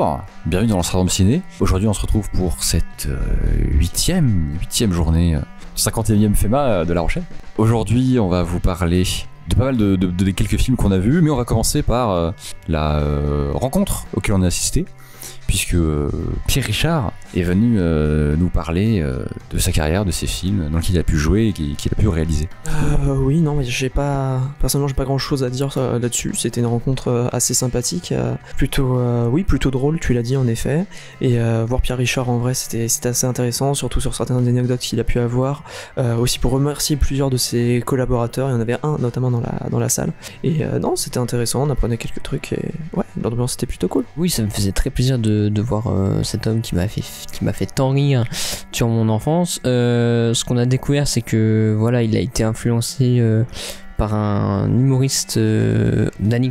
Bonjour, bienvenue dans l'Amsterdam Ciné. Aujourd'hui on se retrouve pour cette huitième journée, 51e FEMA de La Rochelle. Aujourd'hui on va vous parler de pas mal de quelques films qu'on a vus, mais on va commencer par la rencontre auquel on a assisté, puisque Pierre Richard est venu nous parler de sa carrière, de ses films dans lesquels il a pu jouer et qu'il a pu réaliser. Oui, non, mais personnellement j'ai pas grand chose à dire là-dessus. C'était une rencontre assez sympathique, plutôt drôle, tu l'as dit en effet. Et voir Pierre Richard en vrai c'était assez intéressant, surtout sur certaines anecdotes qu'il a pu avoir. Aussi pour remercier plusieurs de ses collaborateurs, il y en avait un notamment dans la salle. Et non, c'était intéressant, on apprenait quelques trucs et ouais, l'ambiance était plutôt cool. Oui, ça me faisait très plaisir de voir cet homme qui m'a fait tant rire sur mon enfance. Ce qu'on a découvert, c'est que voilà, il a été influencé par un humoriste, Don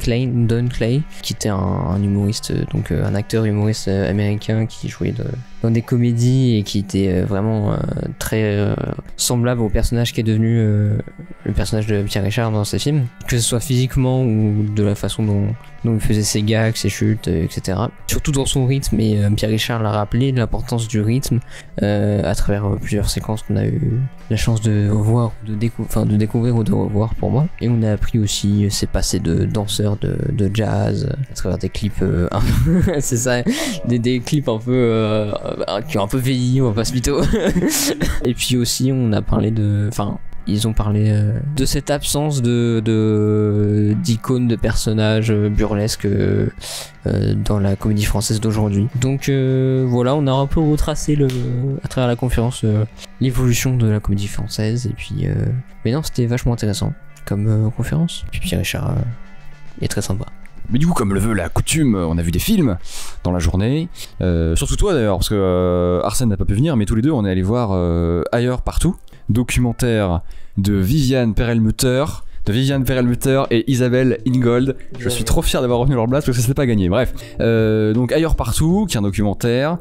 Clay, qui était un humoriste, donc un acteur humoriste américain qui jouait dans des comédies et qui était vraiment très semblable au personnage qui est devenu le personnage de Pierre Richard dans ses films, que ce soit physiquement ou de la façon dont il faisait ses gags, ses chutes, etc. Surtout dans son rythme, et Pierre Richard l'a rappelé, l'importance du rythme à travers plusieurs séquences qu'on a eu la chance de voir, de découvrir ou de revoir pour moi. Et on a appris aussi ses passés de danseur de jazz à travers des clips c'est ça, des clips un peu qui ont un peu vieilli, on va pas se mytho. Et puis aussi on a parlé ils ont parlé de cette absence d'icônes, de personnages burlesques dans la comédie française d'aujourd'hui. Donc voilà, on a un peu retracé à travers la conférence l'évolution de la comédie française. Et puis mais non, c'était vachement intéressant comme conférence. Et puis Pierre Richard est très sympa. Mais du coup, comme le veut la coutume, on a vu des films dans la journée. Surtout toi d'ailleurs, parce que Arsène n'a pas pu venir, mais tous les deux on est allés voir Ailleurs Partout, documentaire de Viviane Perelmutter et Isabelle Ingold. Je suis trop fier d'avoir revenu leur place parce que ça s'est pas gagné. Bref, donc Ailleurs Partout, qui est un documentaire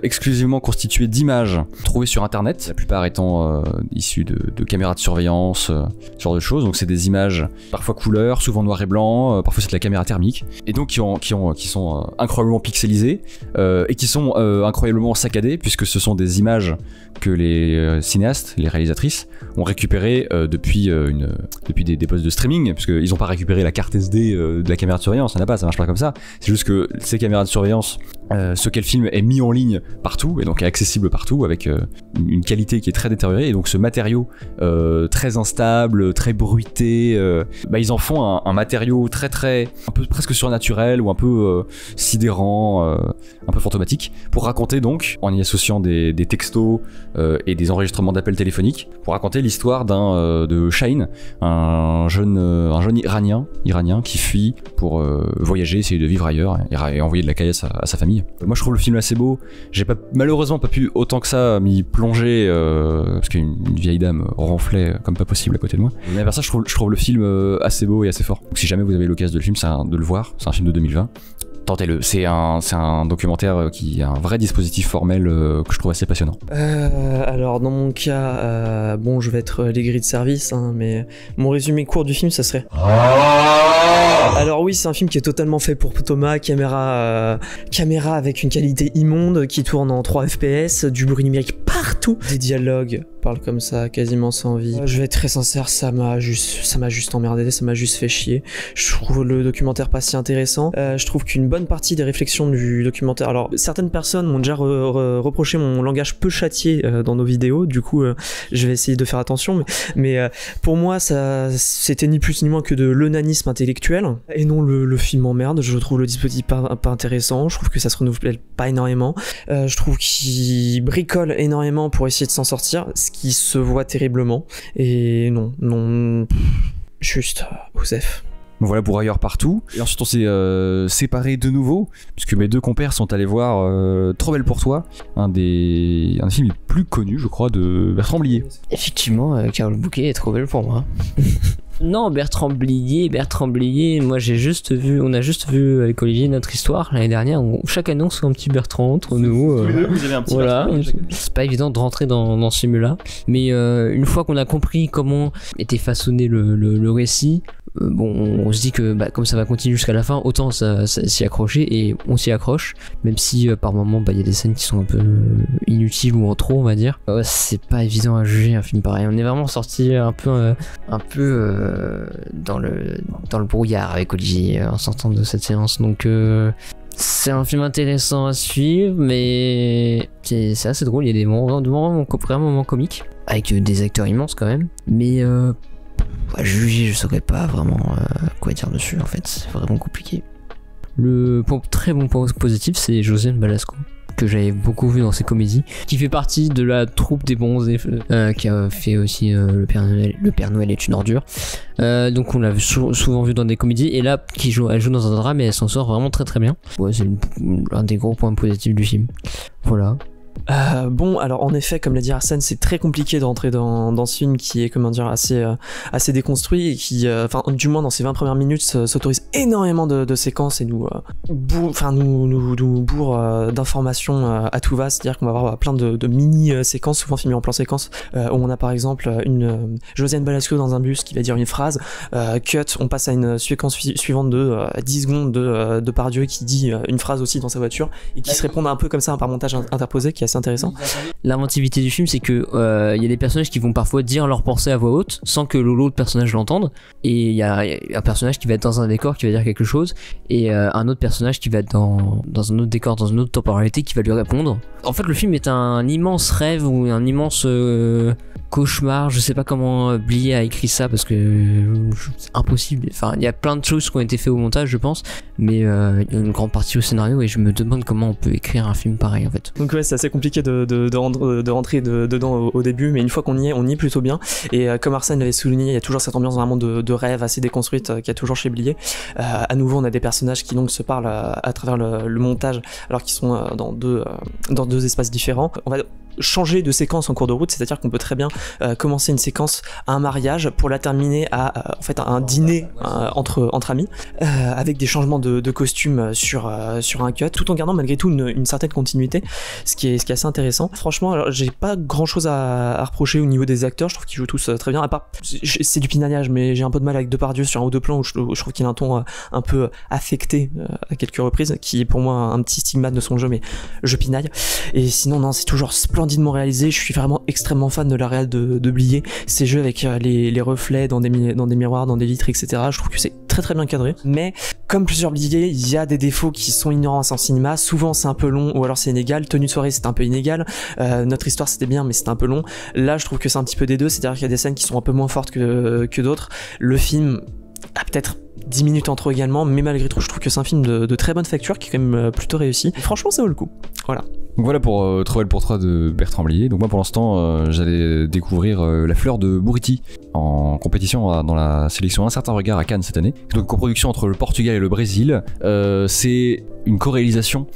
exclusivement constitué d'images trouvées sur internet, la plupart étant issues de caméras de surveillance, ce genre de choses. Donc c'est des images parfois couleur, souvent noir et blanc, parfois c'est de la caméra thermique, et donc qui sont incroyablement pixelisées et qui sont incroyablement saccadées, puisque ce sont des images que les cinéastes, les réalisatrices ont récupérées depuis des postes de streaming, parce qu'ils n'ont pas récupéré la carte SD de la caméra de surveillance, ça marche pas comme ça. C'est juste que ces caméras de surveillance, ce qu'est le film est mis en ligne partout, et donc est accessible partout, avec une qualité qui est très détériorée, et donc ce matériau très instable, très bruité, ils en font un matériau très un peu presque surnaturel, ou un peu sidérant, un peu fantomatique, pour raconter donc, en y associant des textos et des enregistrements d'appels téléphoniques, pour raconter l'histoire de Shaheen, un jeune iranien qui fuit pour voyager, essayer de vivre ailleurs et envoyer de la caillasse à sa famille. Moi je trouve le film assez beau. J'ai malheureusement pas pu autant que ça m'y plonger parce qu'une vieille dame ronflait comme pas possible à côté de moi. Mais à part ça, je trouve le film assez beau et assez fort. Donc si jamais vous avez l'occasion de le voir, c'est un film de 2020. Tentez-le, c'est un documentaire qui a un vrai dispositif formel que je trouve assez passionnant. Alors dans mon cas, je vais être l'aigri de service, mais mon résumé court du film, ça serait... Alors oui, c'est un film qui est totalement fait pour Thomas, caméra avec une qualité immonde, qui tourne en 3 FPS, du bruit numérique partout, des dialogues parlent comme ça, quasiment sans vie. Je vais être très sincère, ça m'a juste emmerdé, ça m'a juste fait chier. Je trouve le documentaire pas si intéressant. Je trouve qu'une bonne partie des réflexions du documentaire... Alors, certaines personnes m'ont déjà reproché mon langage peu châtié dans nos vidéos, du coup, je vais essayer de faire attention, mais pour moi, c'était ni plus ni moins que de l'onanisme intellectuel, et non le film emmerde. Je trouve le dispositif pas intéressant, je trouve que ça se renouvelle pas énormément, je trouve qu'il bricole énormément pour essayer de s'en sortir, ce qui se voit terriblement, et non, juste Osef. Voilà pour Ailleurs Partout. Et ensuite on s'est séparés de nouveau, puisque mes deux compères sont allés voir Trop belle pour toi, un des films les plus connus, je crois, de Bertrand Blier. Effectivement, Carole Bouquet est trop belle pour moi. Non, Bertrand Blier, moi on a juste vu avec Olivier Notre Histoire l'année dernière, chaque année on se fait un petit Bertrand entre nous. Vous avez un petit voilà, c'est pas évident de rentrer dans ce film-là, mais une fois qu'on a compris comment était façonné le récit, bon, on se dit que comme ça va continuer jusqu'à la fin, autant ça s'y accrocher, et on s'y accroche, même si par moments il y a des scènes qui sont un peu inutiles ou en trop, on va dire. C'est pas évident à juger un film pareil. On est vraiment sorti un peu dans le brouillard avec Olivier en sortant de cette séance, donc c'est un film intéressant à suivre, mais c'est assez drôle. Il y a des moments vraiment comiques avec des acteurs immenses quand même, mais à juger, je saurais pas vraiment quoi dire dessus, en fait, c'est vraiment compliqué. Le très bon point positif, c'est Josiane Balasco, que j'avais beaucoup vu dans ses comédies, qui fait partie de la troupe des bons, qui a fait aussi le Père Noël est une ordure. Donc on l'a souvent vu dans des comédies, et là elle joue dans un drame et elle s'en sort vraiment très très bien. Ouais, c'est l'un des gros points positifs du film. Voilà. Bon, alors en effet, comme l'a dit Arsène, c'est très compliqué de rentrer dans ce film qui est, comment dire, assez déconstruit, et qui, enfin, du moins dans ses 20 premières minutes, s'autorise énormément de séquences et nous bourre d'informations à tout va. C'est-à-dire qu'on va avoir plein de mini-séquences, souvent filmées en plan séquence, où on a par exemple une Josiane Balasco dans un bus qui va dire une phrase, cut, on passe à une séquence suivante de 10 secondes de Depardieu qui dit une phrase aussi dans sa voiture, et qui se répondent un peu comme ça par montage interposé, qui est assez intéressant. L'inventivité du film, c'est que y a des personnages qui vont parfois dire leur pensée à voix haute sans que l'autre personnage l'entende, et il y a un personnage qui va être dans un décor qui va dire quelque chose, et un autre personnage qui va être dans un autre décor, dans une autre temporalité, qui va lui répondre. En fait, le film est un immense rêve ou un immense cauchemar. Je sais pas comment Blier a écrit ça, parce que c'est impossible. Enfin, il y a plein de choses qui ont été faites au montage, je pense, mais il y a une grande partie au scénario, et je me demande comment on peut écrire un film pareil, en fait. Donc ouais, c'est assez compliqué de rentrer dedans au début, mais une fois qu'on y est plutôt bien. Et comme Arsène l'avait souligné, il y a toujours cette ambiance vraiment de rêve assez déconstruite qu'il y a toujours chez Blier. À nouveau, on a des personnages qui donc se parlent à travers le montage, alors qu'ils sont dans deux espaces différents. On va changer de séquence en cours de route, c'est-à-dire qu'on peut très bien commencer une séquence à un mariage pour la terminer à en fait un dîner entre amis, avec des changements de costumes sur un cut, tout en gardant malgré tout une certaine continuité, ce qui est assez intéressant. Franchement, alors, j'ai pas grand chose à reprocher au niveau des acteurs, je trouve qu'ils jouent tous très bien, à part c'est du pinaillage, mais j'ai un peu de mal avec Depardieu sur un ou deux plans où je trouve qu'il a un ton un peu affecté à quelques reprises, qui est pour moi un petit stigmate de son jeu, mais je pinaille. Et sinon non, c'est toujours splendidement réalisé. Je suis vraiment extrêmement fan de la réal de Blier, ces jeux avec les reflets dans des miroirs, dans des vitres, etc. Je trouve que c'est très très bien cadré, mais comme plusieurs Blier, il y a des défauts qui sont inhérents à son cinéma. Souvent c'est un peu long, ou alors c'est inégal. Tenue de soirée, c'est un peu inégal. Notre histoire, c'était bien, mais c'est un peu long. Là, je trouve que c'est un petit peu des deux, c'est-à-dire qu'il y a des scènes qui sont un peu moins fortes que d'autres. Le film a peut-être 10 minutes en trop également, mais malgré tout, je trouve que c'est un film de très bonne facture, qui est quand même plutôt réussi. Et franchement, ça vaut le coup. Voilà. Donc voilà pour Trouvel pour 3 de Bertrand Blier. Donc moi pour l'instant j'allais découvrir La Fleur de Buriti en compétition dans la sélection Un Certain Regard à Cannes cette année. Donc coproduction entre le Portugal et le Brésil. C'est une co-réalisation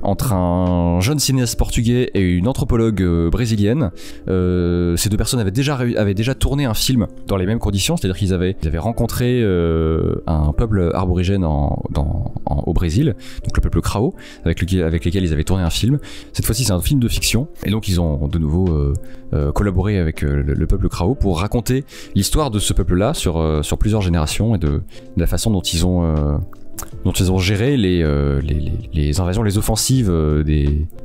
entre un jeune cinéaste portugais et une anthropologue brésilienne. Ces deux personnes avaient déjà tourné un film dans les mêmes conditions, c'est-à-dire qu'ils avaient rencontré un peuple aborigène au Brésil, donc le peuple Krao, avec lesquels ils avaient tourné un film. Cette fois-ci, c'est un film de fiction, et donc ils ont de nouveau collaboré avec le peuple Krao pour raconter l'histoire de ce peuple-là sur plusieurs générations, et de la façon dont ils ont géré les invasions, les offensives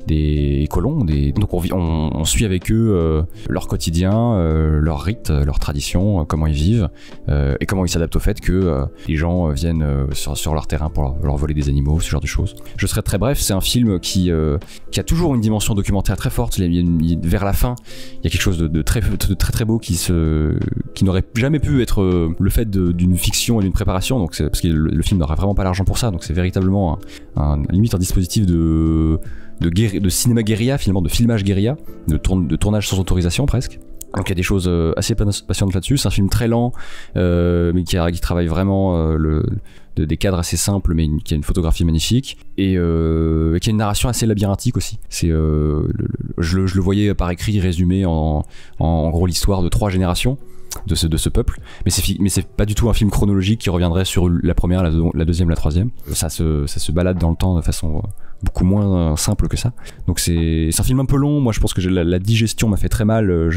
des colons. Donc on suit avec eux leur quotidien, leurs rites, leurs traditions, comment ils vivent, et comment ils s'adaptent au fait que les gens viennent sur leur terrain pour leur voler des animaux, ce genre de choses. Je serai très bref, c'est un film qui a toujours une dimension documentaire très forte. Vers la fin, il y a quelque chose de très très très beau qui n'aurait jamais pu être le fait d'une fiction et d'une préparation. Donc parce que le film n'aurait vraiment pas l'argent pour ça, donc c'est véritablement limite un dispositif de cinéma guérilla, finalement, de filmage guérilla, de tournage sans autorisation presque. Donc il y a des choses assez passionnantes là-dessus. C'est un film très lent, mais qui travaille vraiment des cadres assez simples, mais qui a une photographie magnifique, et qui a une narration assez labyrinthique aussi. Je le voyais par écrit résumé en gros l'histoire de 3 générations. de ce peuple. Mais c'est pas du tout un film chronologique qui reviendrait sur la première, la deuxième, la troisième. Ça se balade dans le temps de façon beaucoup moins simple que ça. Donc c'est un film un peu long. Moi je pense que la digestion m'a fait très mal.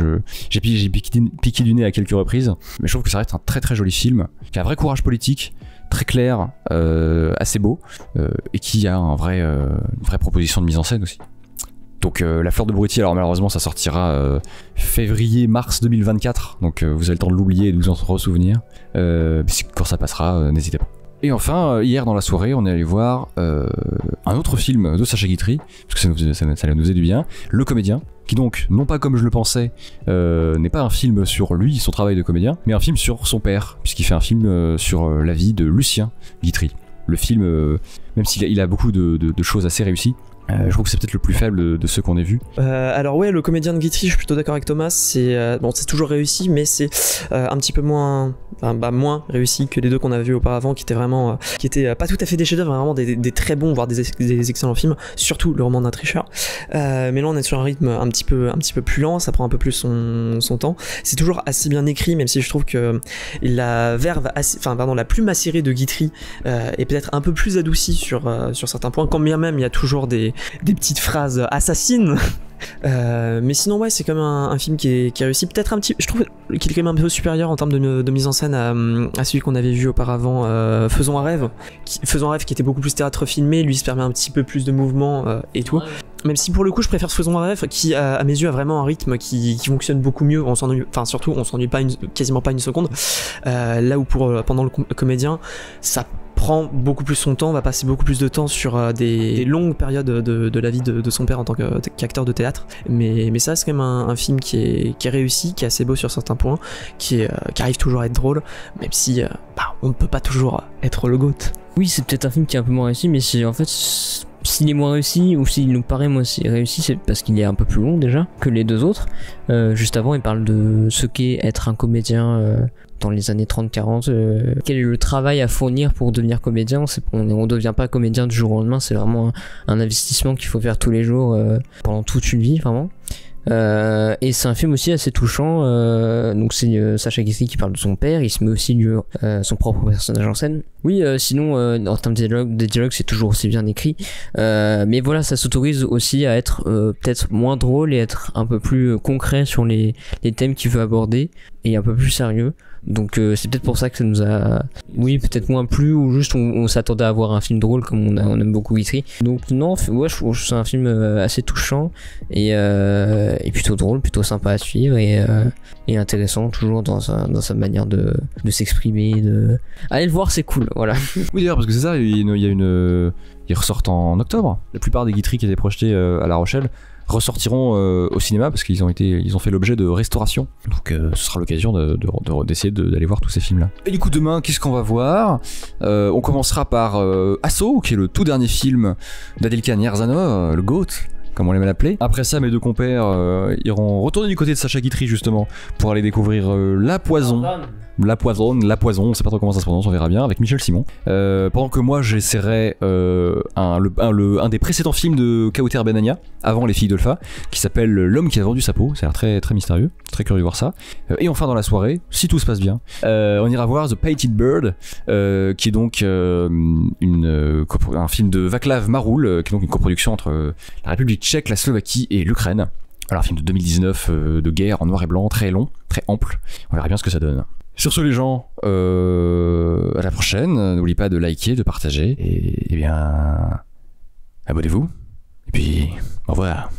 J'ai piqué du nez à quelques reprises. Mais je trouve que ça reste un très très joli film qui a un vrai courage politique, très clair, assez beau, et qui a une vraie proposition de mise en scène aussi. Donc La Fleur de Brutti, alors malheureusement ça sortira février-mars 2024, donc vous avez le temps de l'oublier et de vous en ressouvenir. Quand ça passera, n'hésitez pas. Et enfin, hier dans la soirée, on est allé voir un autre film de Sacha Guitry, parce que ça nous faisait du bien, Le Comédien, qui donc, non pas comme je le pensais, n'est pas un film sur lui, son travail de comédien, mais un film sur son père, puisqu'il fait un film sur la vie de Lucien Guitry. Le film, même s'il a beaucoup de choses assez réussies, je trouve que c'est peut-être le plus faible de ceux qu'on ait vus. Alors ouais, Le Comédien de Guitry, je suis plutôt d'accord avec Thomas, c'est toujours réussi, mais c'est un petit peu moins réussi que les deux qu'on a vus auparavant, qui étaient pas tout à fait des chefs-d'œuvre, vraiment des très bons, voire des excellents films, surtout Le Roman d'un tricheur. Mais là on est sur un rythme un petit peu plus lent, ça prend un peu plus son temps. C'est toujours assez bien écrit, même si je trouve que la verve, la plume acérée de Guitry est peut-être un peu plus adoucie sur certains points, quand bien même il y a toujours des petites phrases assassines. Mais sinon ouais, c'est quand même un film qui est réussi, peut-être je trouve qu'il est quand même un peu supérieur en termes de mise en scène à celui qu'on avait vu auparavant, Faisons un rêve qui était beaucoup plus théâtre filmé, lui se permet un petit peu plus de mouvement et tout. Même si pour le coup je préfère Faisons un rêve, qui à mes yeux a vraiment un rythme qui fonctionne beaucoup mieux, on s'ennuie quasiment pas une seconde, là où pendant le comédien ça prend beaucoup plus son temps, on va passer beaucoup plus de temps sur des longues périodes de la vie de son père en tant qu'acteur de théâtre, mais ça c'est quand même un film qui est réussi, qui est assez beau sur certains points, qui arrive toujours à être drôle, même si on ne peut pas toujours être le GOAT. Oui, c'est peut-être un film qui est un peu moins réussi, mais en fait s'il est moins réussi, ou s'il nous paraît moins réussi, c'est parce qu'il est un peu plus long déjà que les deux autres. Juste avant, il parle de ce qu'est être un comédien dans les années 30-40, quel est le travail à fournir pour devenir comédien. On devient pas comédien du jour au lendemain, c'est vraiment un investissement qu'il faut faire tous les jours pendant toute une vie vraiment. Et c'est un film aussi assez touchant, donc c'est Sacha Guitry qui parle de son père, il se met aussi son propre personnage en scène. Oui, sinon en termes des dialogues c'est toujours aussi bien écrit, mais voilà, ça s'autorise aussi à être peut-être moins drôle et être un peu plus concret sur les thèmes qu'il veut aborder et un peu plus sérieux. Donc c'est peut-être pour ça que ça nous a, oui, peut-être moins plu, ou juste on s'attendait à avoir un film drôle comme on aime beaucoup Guitry. Donc non, ouais, je trouve que c'est un film assez touchant et plutôt drôle, plutôt sympa à suivre et intéressant toujours dans sa manière de s'exprimer. Allez le voir, c'est cool, voilà. Oui d'ailleurs, parce que c'est ça, ils ressortent en octobre. La plupart des Guitry qui étaient projetés à La Rochelle ressortiront au cinéma parce qu'ils ont fait l'objet de restauration. Donc ce sera l'occasion d'essayer d'aller voir tous ces films là. Et du coup demain, qu'est-ce qu'on va voir? On commencera par Assaut, qui est le tout dernier film d'Adelkan Yerzhanov, le GOAT comme on l'aime l'appeler. Après ça, mes deux compères iront retourner du côté de Sacha Guitry justement pour aller découvrir La Poison, on sait pas trop comment ça se prononce, on verra bien, avec Michel Simon. Pendant que moi j'essaierai un des précédents films de Kauter Benania, avant Les Filles d'Olpha, qui s'appelle L'homme qui a vendu sa peau. Ça a l'air très, très mystérieux, très curieux de voir ça. Et enfin dans la soirée, si tout se passe bien, on ira voir The Painted Bird, qui est donc un film de Václav Maroul, qui est donc une coproduction entre la République tchèque, la Slovaquie et l'Ukraine. Alors un film de 2019 de guerre en noir et blanc, très long, très ample. On verra bien ce que ça donne. Sur ce les gens, à la prochaine. N'oubliez pas de liker, de partager et bien abonnez-vous. Et puis au revoir.